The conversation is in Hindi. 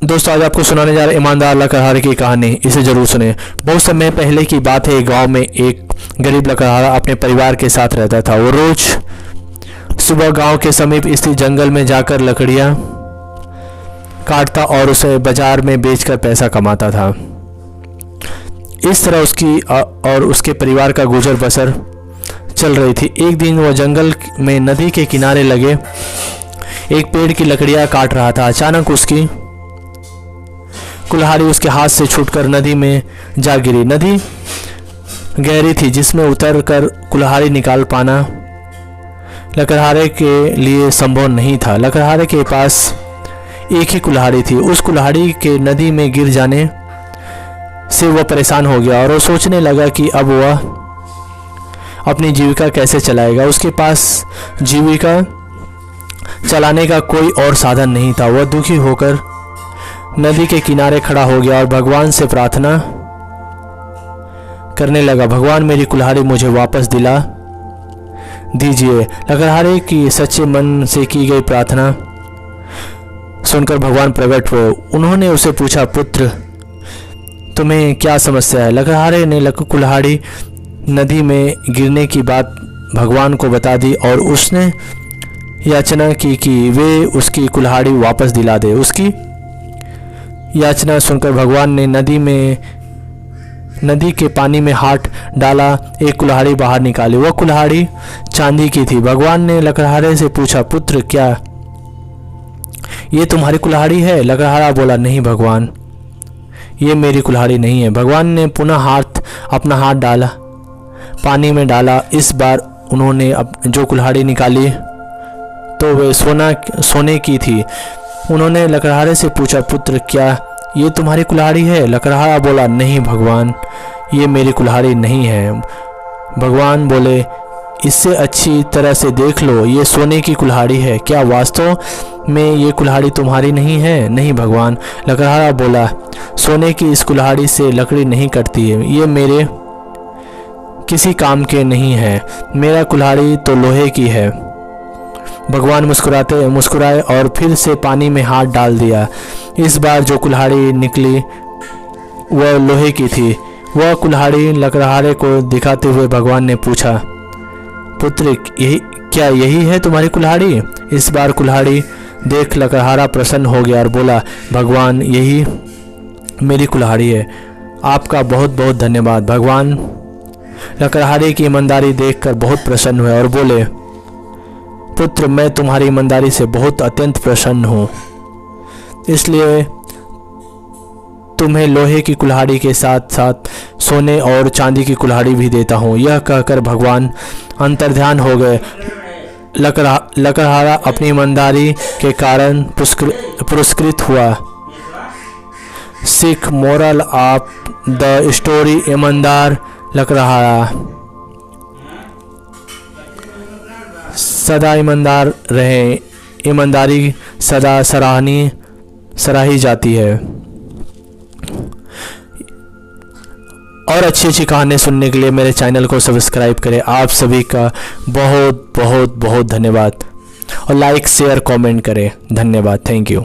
दोस्तों आज आपको सुनाने जा रहे ईमानदार लकड़हारे की कहानी। इसे जरूर सुने। बहुत समय पहले की बात है। गांव में एक गरीब लकड़हारा अपने परिवार के साथ रहता था। वो रोज सुबह गांव के समीप स्थित जंगल में जाकर लकड़ियां काटता और उसे बाजार में बेचकर पैसा कमाता था। इस तरह उसकी और उसके परिवार का गुजर बसर चल रही थी। एक दिन वह जंगल में नदी के किनारे लगे एक पेड़ की लकड़ियां काट रहा था। अचानक उसकी कुल्हाड़ी उसके हाथ से छूटकर नदी में जा गिरी। नदी गहरी थी जिसमें उतरकर कुल्हाड़ी निकाल पाना लकड़हारे के लिए संभव नहीं था। लकड़हारे के पास एक ही कुल्हाड़ी थी। उस कुल्हाड़ी के नदी में गिर जाने से वह परेशान हो गया और वो सोचने लगा कि अब वह अपनी जीविका कैसे चलाएगा। उसके पास जीविका चलाने का कोई और साधन नहीं था। वह दुखी होकर नदी के किनारे खड़ा हो गया और भगवान से प्रार्थना करने लगा, भगवान मेरी कुल्हाड़ी मुझे वापस दिला दीजिए। लकड़हारे की सच्चे मन से की गई प्रार्थना सुनकर भगवान प्रकट हुए। उन्होंने उसे पूछा, पुत्र तुम्हें क्या समस्या है? लकड़हारे ने कुल्हाड़ी नदी में गिरने की बात भगवान को बता दी और उसने याचना की कि वे उसकी कुल्हाड़ी वापस दिला दे। उसकी याचना सुनकर भगवान ने नदी के पानी में हाथ डाला, एक कुल्हाड़ी बाहर निकाली। वह कुल्हाड़ी चांदी की थी। भगवान ने लकड़हारे से पूछा, पुत्र क्या ये तुम्हारी कुल्हाड़ी है? लकड़हारा बोला, नहीं भगवान, ये मेरी कुल्हाड़ी नहीं है। भगवान ने पुनः अपना हाथ डाला, पानी में डाला। इस बार उन्होंने जो कुल्हाड़ी निकाली तो वे सोने की थी। उन्होंने लकड़हारे से पूछा, पुत्र क्या ये तुम्हारी कुल्हाड़ी है? लकड़हारा बोला, नहीं भगवान, ये मेरी कुल्हाड़ी नहीं है। भगवान बोले, इससे अच्छी तरह से देख लो, ये सोने की कुल्हाड़ी है। क्या वास्तव में ये कुल्हाड़ी तुम्हारी नहीं है? नहीं भगवान। लकड़हारा बोला, सोने की इस कुल्हाड़ी से लकड़ी नहीं कटती है, ये मेरे किसी काम के नहीं है। मेरा कुल्हाड़ी तो लोहे की है। भगवान मुस्कुराए और फिर से पानी में हाथ डाल दिया। इस बार जो कुल्हाड़ी निकली वह लोहे की थी। वह कुल्हाड़ी लकड़हारे को दिखाते हुए भगवान ने पूछा, पुत्र क्या यही है तुम्हारी कुल्हाड़ी? इस बार कुल्हाड़ी देख लकड़हारा प्रसन्न हो गया और बोला, भगवान यही मेरी कुल्हाड़ी है, आपका बहुत बहुत धन्यवाद। भगवान लकड़हारे की ईमानदारी देखकर बहुत प्रसन्न हुए और बोले, पुत्र मैं तुम्हारी ईमानदारी से बहुत अत्यंत प्रसन्न हूँ, इसलिए तुम्हें लोहे की कुल्हाड़ी के साथ साथ सोने और चांदी की कुल्हाड़ी भी देता हूँ। यह कहकर भगवान अंतर्ध्यान हो गए। लकड़हारा अपनी ईमानदारी के कारण पुरस्कृत हुआ। Sikh moral of the story, ईमानदार लकड़हारा सदा ईमानदार रहें। ईमानदारी सदा सराही जाती है। और अच्छी अच्छी कहानी सुनने के लिए मेरे चैनल को सब्सक्राइब करें। आप सभी का बहुत बहुत बहुत धन्यवाद और लाइक शेयर कमेंट करें। धन्यवाद। Thank you.